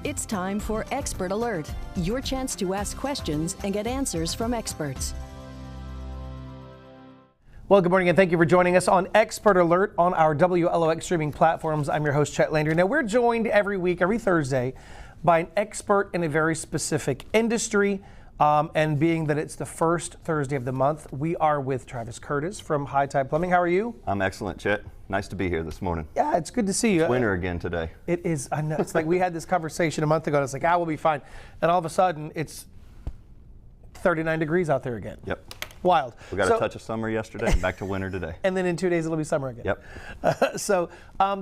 It's time for Expert Alert, your chance to ask questions and get answers from experts. Well, good morning and thank you for joining us on Expert Alert on our WLOX streaming platforms. I'm your host, Chet Landry. Now, we're joined every week, every Thursday, by an expert in a very specific industry. And being that it's the first Thursday of the month, we are with Travis Curtis from High Tide Plumbing. How are you? I'm excellent, Chet. Nice to be here this morning. Yeah, it's good to see you. It's winter again today. It is. I know. It's like we had this conversation a month ago, and it's like, we'll be fine. And all of a sudden, it's 39 degrees out there again. Yep. Wild. We got a touch of summer yesterday, back to winter today. And then in 2 days, it'll be summer again. Yep.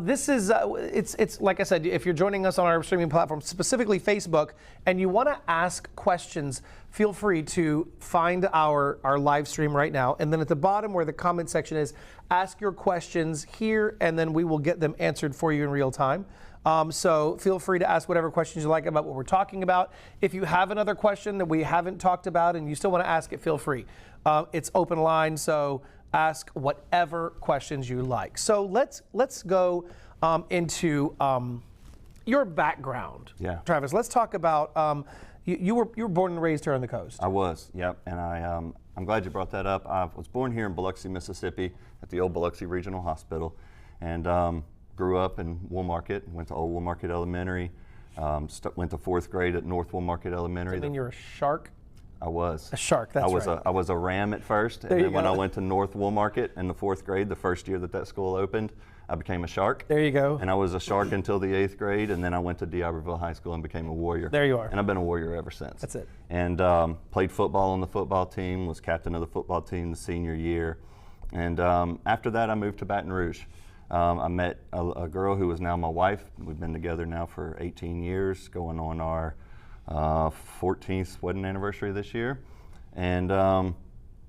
This is, it's like I said, if you're joining us on our streaming platform, specifically Facebook, and you want to ask questions, feel free to find our live stream right now. And then at the bottom where the comment section is, ask your questions here, and then we will get them answered for you in real time. So feel free to ask whatever questions you like about what we're talking about. If you have another question that we haven't talked about and you still want to ask it, feel free. It's open line, so ask whatever questions you like. So let's go into your background. Yeah. Travis, let's talk about you were born and raised here on the coast. I was, yep. And I'm glad you brought that up. I was born here in Biloxi, Mississippi, at the old Biloxi Regional Hospital, and grew up in Woolmarket. Went to Old Woolmarket Elementary. Went to 4th grade at North Woolmarket Elementary. I mean, you're a shark. I was. A shark, that's right. I was a Ram at first, and then when I went to North Woolmarket in the 4th grade, the first year that school opened, I became a shark. There you go. And I was a shark until the 8th grade, and then I went to D'Iberville High School and became a Warrior. There you are. And I've been a Warrior ever since. That's it. And played football on the football team, was captain of the football team the senior year. And after that, I moved to Baton Rouge. I met a girl who is now my wife. We've been together now for 18 years, going on our 14th wedding anniversary this year. And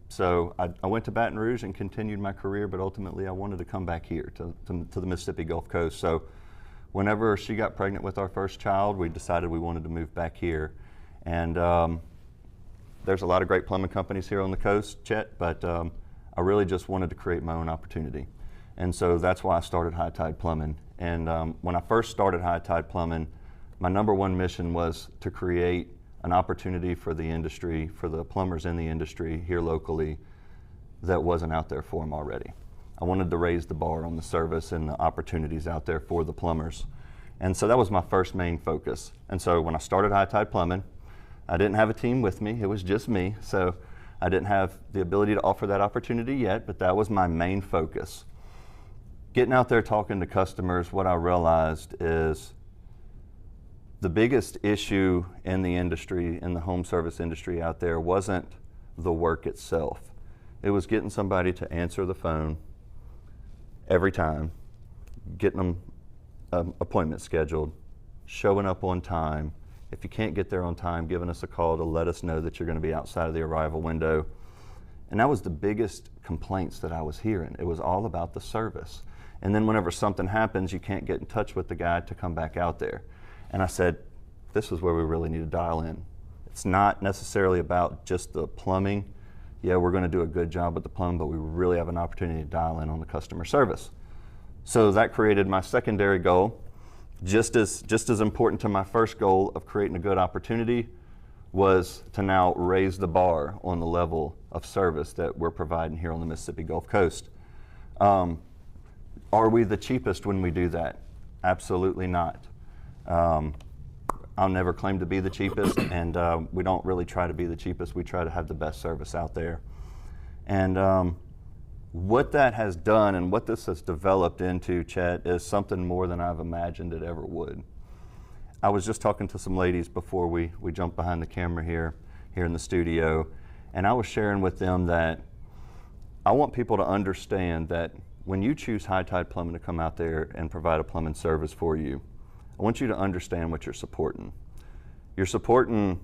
so I went to Baton Rouge and continued my career, but ultimately I wanted to come back here to the Mississippi Gulf Coast. So whenever she got pregnant with our first child, we decided we wanted to move back here. And there's a lot of great plumbing companies here on the coast, Chet, but I really just wanted to create my own opportunity. And so that's why I started High Tide Plumbing. And when I first started High Tide Plumbing, my number one mission was to create an opportunity for the industry, for the plumbers in the industry here locally that wasn't out there for them already. I wanted to raise the bar on the service and the opportunities out there for the plumbers. And so that was my first main focus. And so when I started High Tide Plumbing, I didn't have a team with me, it was just me. So I didn't have the ability to offer that opportunity yet, but that was my main focus. Getting out there talking to customers, what I realized is the biggest issue in the industry, in the home service industry out there, wasn't the work itself. It was getting somebody to answer the phone every time, getting them an appointment scheduled, showing up on time. If you can't get there on time, giving us a call to let us know that you're going to be outside of the arrival window. And that was the biggest complaints that I was hearing. It was all about the service. And then whenever something happens, you can't get in touch with the guy to come back out there. And I said, this is where we really need to dial in. It's not necessarily about just the plumbing. Yeah, we're going to do a good job with the plumbing, but we really have an opportunity to dial in on the customer service. So that created my secondary goal. Just as important to my first goal of creating a good opportunity was to now raise the bar on the level of service that we're providing here on the Mississippi Gulf Coast. Are we the cheapest when we do that? Absolutely not. I'll never claim to be the cheapest, and we don't really try to be the cheapest. We try to have the best service out there. And what that has done and what this has developed into, Chet, is something more than I've imagined it ever would. I was just talking to some ladies before we jumped behind the camera here in the studio, and I was sharing with them that I want people to understand that when you choose High Tide Plumbing to come out there and provide a plumbing service for you, I want you to understand what you're supporting. You're supporting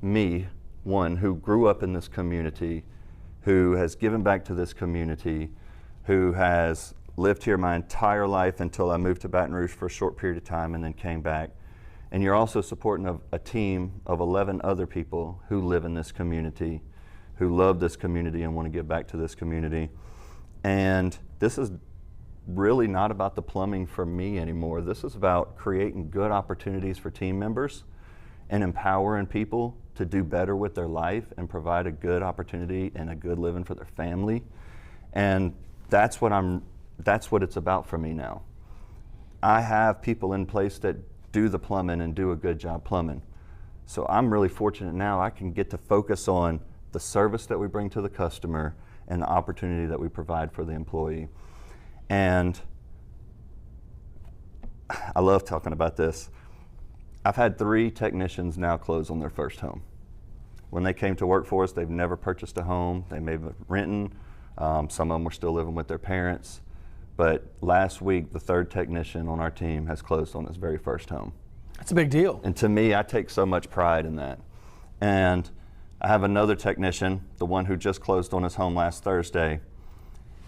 me, one, who grew up in this community, who has given back to this community, who has lived here my entire life until I moved to Baton Rouge for a short period of time and then came back. And you're also supporting a team of 11 other people who live in this community, who love this community and want to give back to this community. And this is really not about the plumbing for me anymore. This is about creating good opportunities for team members and empowering people to do better with their life and provide a good opportunity and a good living for their family. And that's what it's about for me now. I have people in place that do the plumbing and do a good job plumbing. So I'm really fortunate now I can get to focus on the service that we bring to the customer and the opportunity that we provide for the employee. And I love talking about this. I've had 3 technicians now close on their first home. When they came to work for us, they've never purchased a home. They may have been renting. Some of them were still living with their parents. But last week, the 3rd technician on our team has closed on his very first home. That's a big deal. And to me, I take so much pride in that. And I have another technician, the one who just closed on his home last Thursday.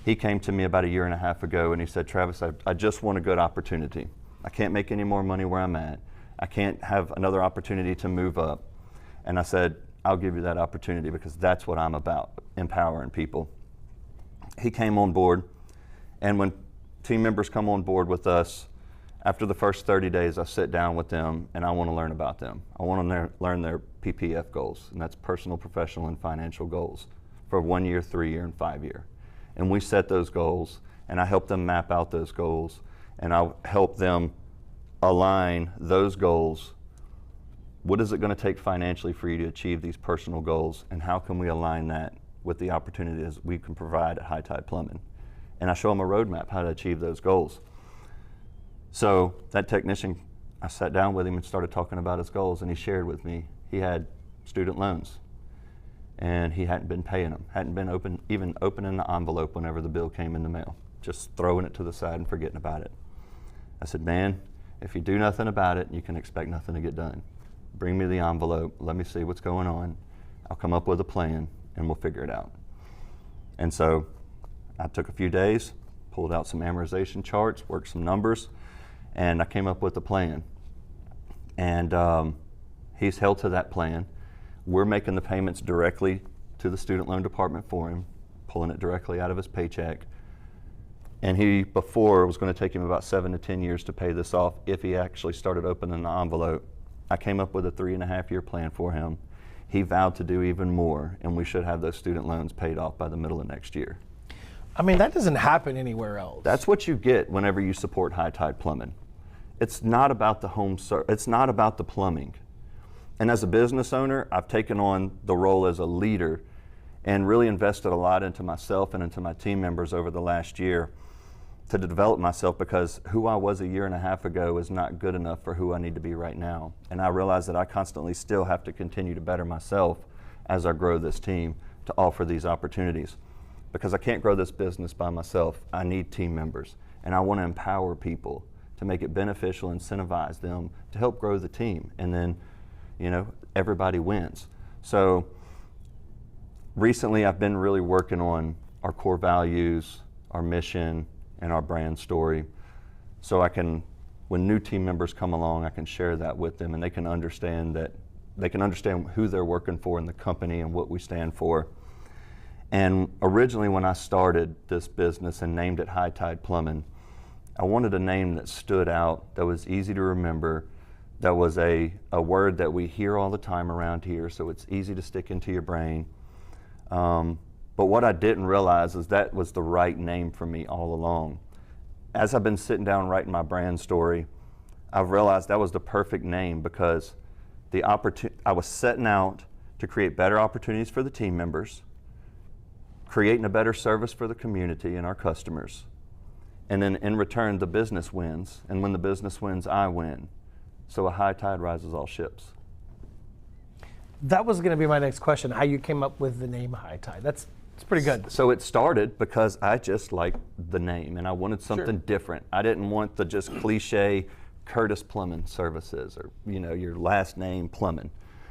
He came to me about 1.5 years ago and he said, Travis, I just want a good opportunity. I can't make any more money where I'm at. I can't have another opportunity to move up. And I said, I'll give you that opportunity because that's what I'm about, empowering people. He came on board, and when team members come on board with us, after the first 30 days, I sit down with them and I want to learn about them. I want to learn their PPF goals, and that's personal, professional, and financial goals for 1 year, 3 year, and 5 year. And we set those goals, and I help them map out those goals, and I'll help them align those goals. What is it going to take financially for you to achieve these personal goals, and how can we align that with the opportunities we can provide at High Tide Plumbing? And I show them a roadmap how to achieve those goals. So that technician, I sat down with him and started talking about his goals, and he shared with me he had student loans and he hadn't been paying them, hadn't been even opening the envelope whenever the bill came in the mail, just throwing it to the side and forgetting about it. I said, man, if you do nothing about it, you can expect nothing to get done. Bring me the envelope, let me see what's going on. I'll come up with a plan and we'll figure it out. And so I took a few days, pulled out some amortization charts, worked some numbers, and I came up with a plan. And he's held to that plan. We're making the payments directly to the student loan department for him, pulling it directly out of his paycheck. And he, before, was going to take him about 7 to 10 years to pay this off if he actually started opening the envelope. I came up with a 3.5-year plan for him. He vowed to do even more, and we should have those student loans paid off by the middle of next year. I mean, that doesn't happen anywhere else. That's what you get whenever you support High Tide Plumbing. It's not about the it's not about the plumbing. And as a business owner, I've taken on the role as a leader and really invested a lot into myself and into my team members over the last year to develop myself, because who I was 1.5 years ago is not good enough for who I need to be right now. And I realize that I constantly still have to continue to better myself as I grow this team to offer these opportunities. Because I can't grow this business by myself. I need team members. And I want to empower people to make it beneficial, incentivize them to help grow the team. And then, you know, everybody wins. So recently I've been really working on our core values, our mission, and our brand story. So I can, when new team members come along, I can share that with them, and they can understand who they're working for in the company and what we stand for. And originally when I started this business and named it High Tide Plumbing, I wanted a name that stood out, that was easy to remember, that was a word that we hear all the time around here, so it's easy to stick into your brain. But what I didn't realize is that was the right name for me all along. As I've been sitting down writing my brand story, I've realized that was the perfect name, because I was setting out to create better opportunities for the team members, creating a better service for the community and our customers. And then in return, the business wins. And when the business wins, I win. So a high tide rises all ships. That was going to be my next question, how you came up with the name High Tide. It's pretty good. So it started because I just liked the name and I wanted something different. I didn't want the just cliche Curtis Plumbing Services, or your last name Plumbing.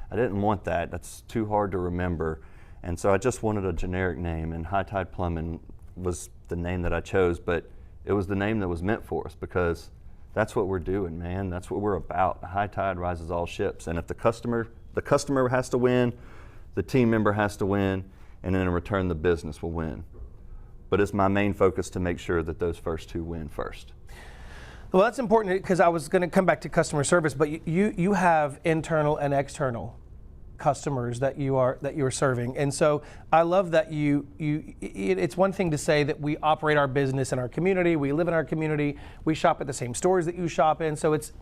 I didn't want that. That's too hard to remember. And so I just wanted a generic name, and High Tide Plumbing was the name that I chose, but it was the name that was meant for us, because that's what we're doing, man. That's what we're about. High tide rises all ships. And if the customer has to win, the team member has to win, and then in return the business will win. but it's my main focus to make sure that those first two win first. Well, that's important because I was going to come back to customer service, but you have internal and external customers that you are serving, and so I love that it's one thing to say that we operate our business in our community, we live in our community, we shop at the same stores that you shop in, so it's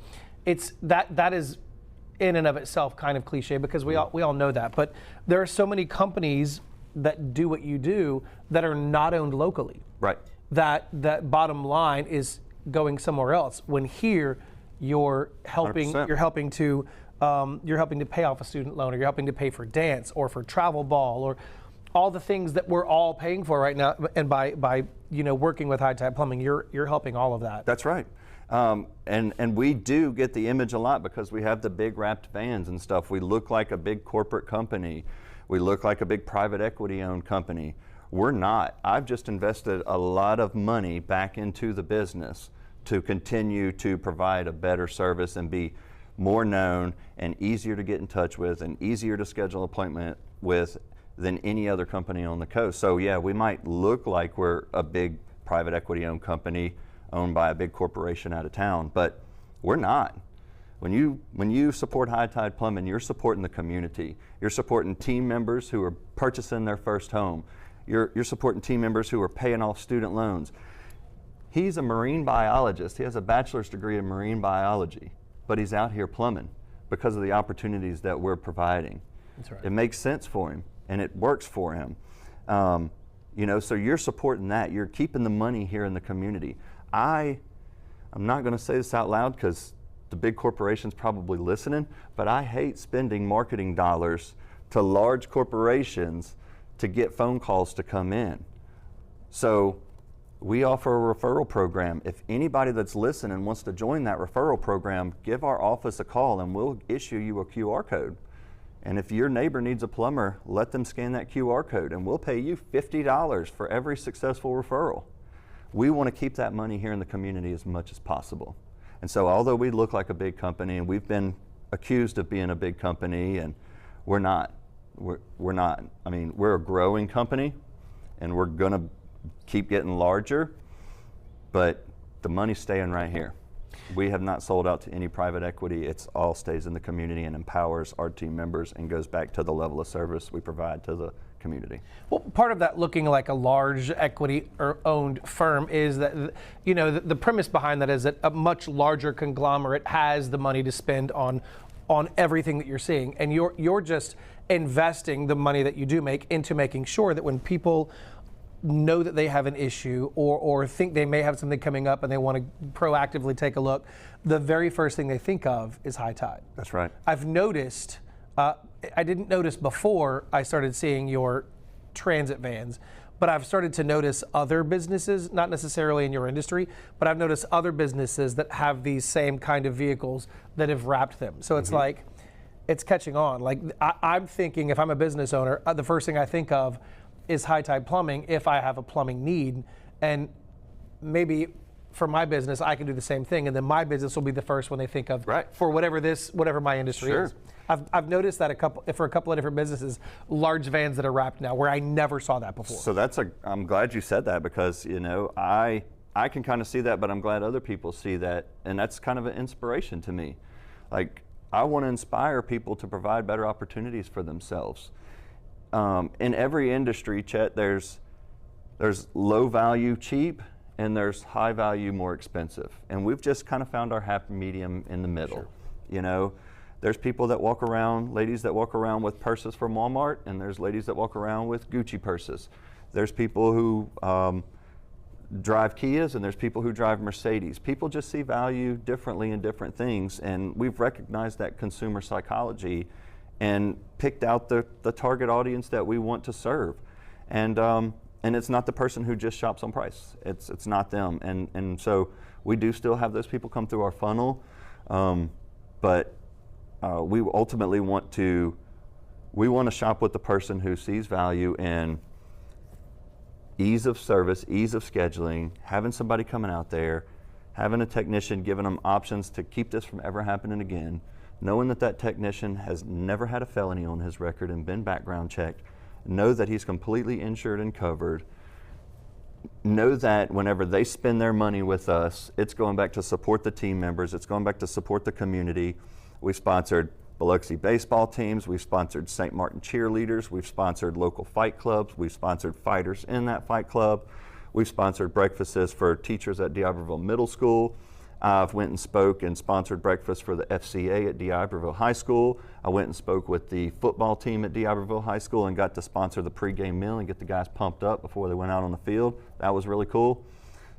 that is in and of itself kind of cliche because we all know that, but there are so many companies that do what you do that are not owned locally. Right. That bottom line is going somewhere else. When here, you're helping 100%. you're helping to pay off a student loan, or you're helping to pay for dance or for travel ball or all the things that we're all paying for right now. And by working with High Tide Plumbing, you're helping all of that. That's right. And we do get the image a lot because we have the big wrapped vans and stuff. We look like a big corporate company. We look like a big private equity owned company. We're not. I've just invested a lot of money back into the business to continue to provide a better service and be more known and easier to get in touch with and easier to schedule an appointment with than any other company on the coast. So yeah, we might look like we're a big private equity owned company owned by a big corporation out of town, but we're not. When you support High Tide Plumbing, you're supporting the community. You're supporting team members who are purchasing their first home. You're supporting team members who are paying off student loans. He's a marine biologist. He has a bachelor's degree in marine biology, but he's out here plumbing because of the opportunities that we're providing. That's right. It makes sense for him, and it works for him. So you're supporting that. You're keeping the money here in the community. I'm not going to say this out loud because the big corporation's probably listening, but I hate spending marketing dollars to large corporations to get phone calls to come in. So we offer a referral program. If anybody that's listening wants to join that referral program, give our office a call and we'll issue you a QR code. And if your neighbor needs a plumber, let them scan that QR code and we'll pay you $50 for every successful referral. We want to keep that money here in the community as much as possible. And so although we look like a big company and we've been accused of being a big company, and we're not. We're not. I mean, we're a growing company and we're going to keep getting larger, but the money's staying right here. We have not sold out to any private equity. It's all stays in the community and empowers our team members and goes back to the level of service we provide to the community. Well, part of that looking like a large equity or owned firm is that, the premise behind that is that a much larger conglomerate has the money to spend on everything that you're seeing. And you're just investing the money that you do make into making sure that when people know that they have an issue or think they may have something coming up and they want to proactively take a look, the very first thing they think of is High Tide. That's right. I've noticed, I didn't notice before I started seeing your transit vans, but I've started to notice other businesses, not necessarily in your industry, but I've noticed other businesses that have these same kind of vehicles that have wrapped them. So it's like, it's catching on. Like I'm thinking if I'm a business owner, the first thing I think of is High Tide Plumbing if I have a plumbing need, and maybe for my business I can do the same thing, and then my business will be the first one they think of for whatever my industry is. I've noticed that for a couple of different businesses, large vans that are wrapped now, where I never saw that before. So I'm glad you said that because I can kind of see that, but I'm glad other people see that, and that's kind of an inspiration to me. Like I want to inspire people to provide better opportunities for themselves. In every industry, Chet, there's low value, cheap, and there's high value, more expensive. And we've just kind of found our happy medium in the middle. Sure. There's people that walk around, ladies that walk around with purses from Walmart, and there's ladies that walk around with Gucci purses. There's people who drive Kias, and there's people who drive Mercedes. People just see value differently in different things, and we've recognized that consumer psychology and picked out the target audience that we want to serve. And it's not the person who just shops on price. It's not them. And so we do still have those people come through our funnel, but we ultimately want to shop with the person who sees value in ease of service, ease of scheduling, having somebody coming out there, having a technician, giving them options to keep this from ever happening again, knowing that technician has never had a felony on his record and been background checked, know that he's completely insured and covered, know that whenever they spend their money with us, it's going back to support the team members, it's going back to support the community. We've sponsored Biloxi baseball teams, we've sponsored St. Martin cheerleaders, we've sponsored local fight clubs, we've sponsored fighters in that fight club, we've sponsored breakfasts for teachers at D'Iberville Middle School. I've went and spoke and sponsored breakfast for the FCA at D'Iberville High School. I went and spoke with the football team at D'Iberville High School and got to sponsor the pregame meal and get the guys pumped up before they went out on the field. That was really cool.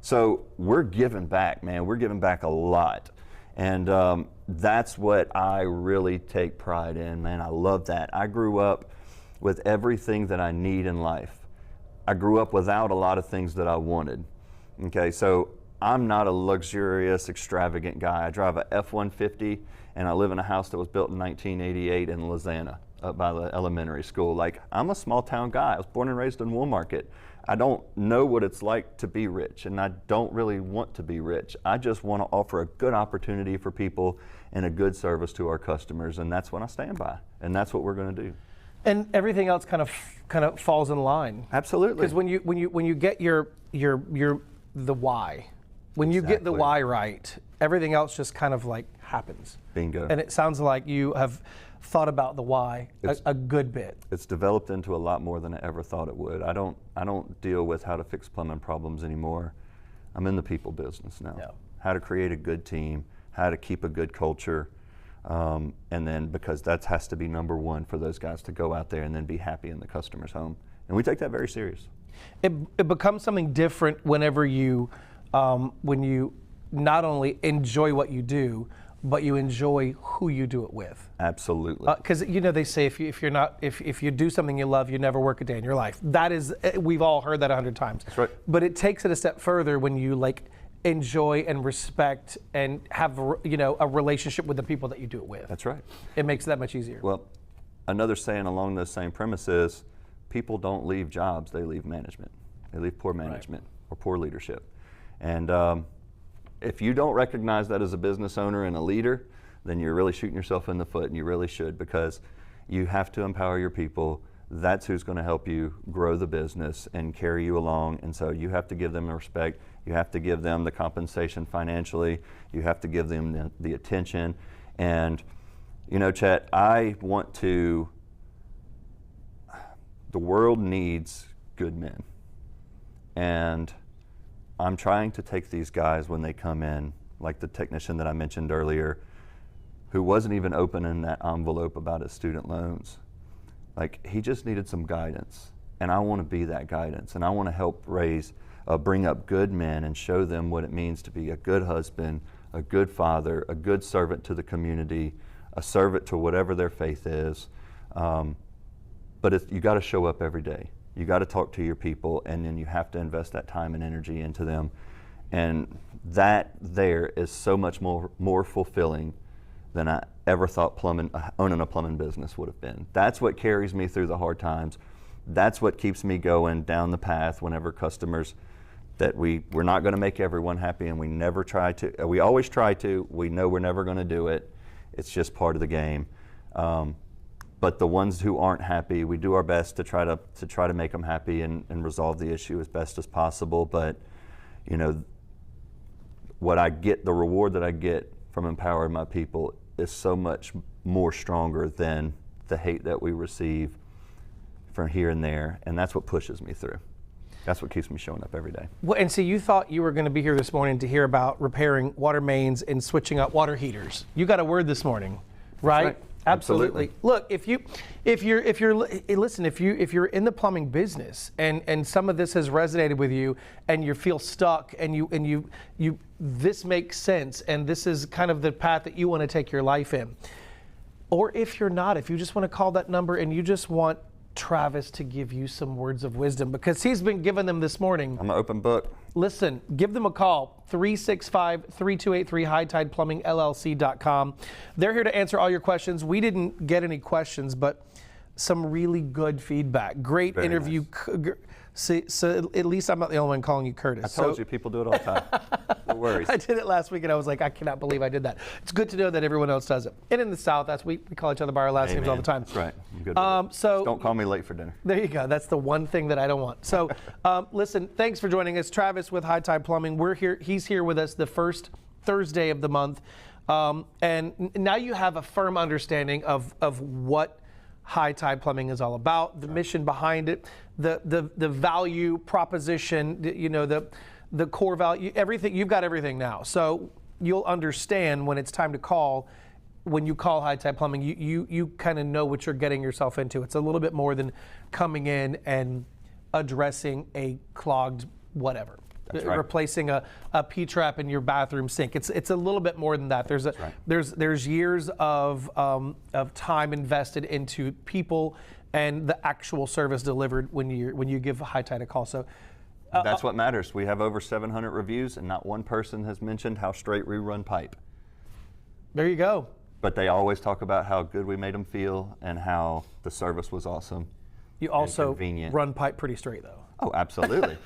So we're giving back, man. We're giving back a lot. And that's what I really take pride in, man. I love that. I grew up with everything that I need in life. I grew up without a lot of things that I wanted. Okay, so I'm not a luxurious, extravagant guy. I drive a F-150 and I live in a house that was built in 1988 in Lizana up by the elementary school. Like, I'm a small town guy. I was born and raised in Woolmarket. I don't know what it's like to be rich, and I don't really want to be rich. I just want to offer a good opportunity for people and a good service to our customers, and that's what I stand by, and that's what we're going to do. And everything else kind of falls in line. Absolutely. Because when you get the why, when you get the why right, everything else just kind of like happens. Bingo. And it sounds like you have thought about the why a good bit. It's developed into a lot more than I ever thought it would. I don't deal with how to fix plumbing problems anymore. I'm in the people business now. Yeah. How to create a good team, how to keep a good culture, and then because that has to be number one for those guys to go out there and then be happy in the customer's home. And we take that very serious. It becomes something different whenever when you not only enjoy what you do, but you enjoy who you do it with. Absolutely. Because they say if you do something you love, you never work a day in your life. That is, we've all heard that 100 times. That's right. But it takes it a step further when you enjoy and respect and have a relationship with the people that you do it with. That's right. It makes it that much easier. Well, another saying along those same premises, people don't leave jobs, they leave management. They leave poor management or poor leadership. And if you don't recognize that as a business owner and a leader, then you're really shooting yourself in the foot, and you really should, because you have to empower your people. That's who's going to help you grow the business and carry you along. And so you have to give them the respect. You have to give them the compensation financially. You have to give them the attention. And, Chet, the world needs good men. And I'm trying to take these guys when they come in, like the technician that I mentioned earlier, who wasn't even opening that envelope about his student loans. Like, he just needed some guidance, and I want to be that guidance, and I want to help bring up good men and show them what it means to be a good husband, a good father, a good servant to the community, a servant to whatever their faith is. But you got to show up every day. You got to talk to your people, and then you have to invest that time and energy into them. And that there is so much more fulfilling than I ever thought owning a plumbing business would have been. That's what carries me through the hard times. That's what keeps me going down the path whenever customers, that we're not going to make everyone happy, and we never try to. We always try to. We know we're never going to do it. It's just part of the game. But the ones who aren't happy, we do our best to try to make them happy and resolve the issue as best as possible. But what I get, the reward that I get from empowering my people, is so much more stronger than the hate that we receive from here and there, and that's what pushes me through. That's what keeps me showing up every day. Well, and so you thought you were going to be here this morning to hear about repairing water mains and switching out water heaters. You got a word this morning, right? Absolutely. Look, if you're in the plumbing business and some of this has resonated with you and you feel stuck and this makes sense and this is kind of the path that you want to take your life in. Or if you're not, if you just want to call that number and you just want Travis to give you some words of wisdom, because he's been giving them this morning. I'm an open book. Listen, give them a call, 365-3283, HighTidePlumbingLLC.com. They're here to answer all your questions. We didn't get any questions, but some really good feedback. Great interview. Nice. See, so at least I'm not the only one calling you Curtis. I told you, people do it all the time. No worries. I did it last week, and I was like, I cannot believe I did that. It's good to know that everyone else does it. And in the South, we call each other by our last names all the time. That's right. I'm good with it. So just don't call me late for dinner. There you go. That's the one thing that I don't want. So, listen, thanks for joining us. Travis with High Tide Plumbing. We're here. He's here with us the first Thursday of the month. And now you have a firm understanding of what High Tide Plumbing is all about, the mission behind it, the value proposition, the core value, everything. You've got everything now. So you'll understand when it's time to call. When you call High Tide Plumbing, you kind of know what you're getting yourself into. It's a little bit more than coming in and addressing a clogged whatever. That's right. Replacing a P-trap in your bathroom sink. It's a little bit more than that. There's years of time invested into people and the actual service delivered when you give High Tide a call. So that's what matters. We have over 700 reviews, and not one person has mentioned how straight we run pipe. There you go. But they always talk about how good we made them feel and how the service was awesome. You also convenient. Run pipe pretty straight, though. Oh, absolutely.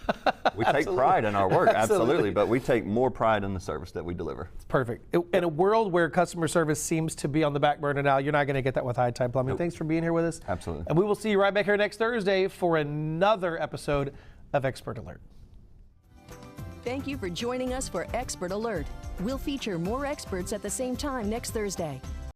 We take pride in our work, absolutely, but we take more pride in the service that we deliver. It's perfect. In a world where customer service seems to be on the back burner now, you're not going to get that with High Tide Plumbing. Nope. Thanks for being here with us. Absolutely. And we will see you right back here next Thursday for another episode of Expert Alert. Thank you for joining us for Expert Alert. We'll feature more experts at the same time next Thursday.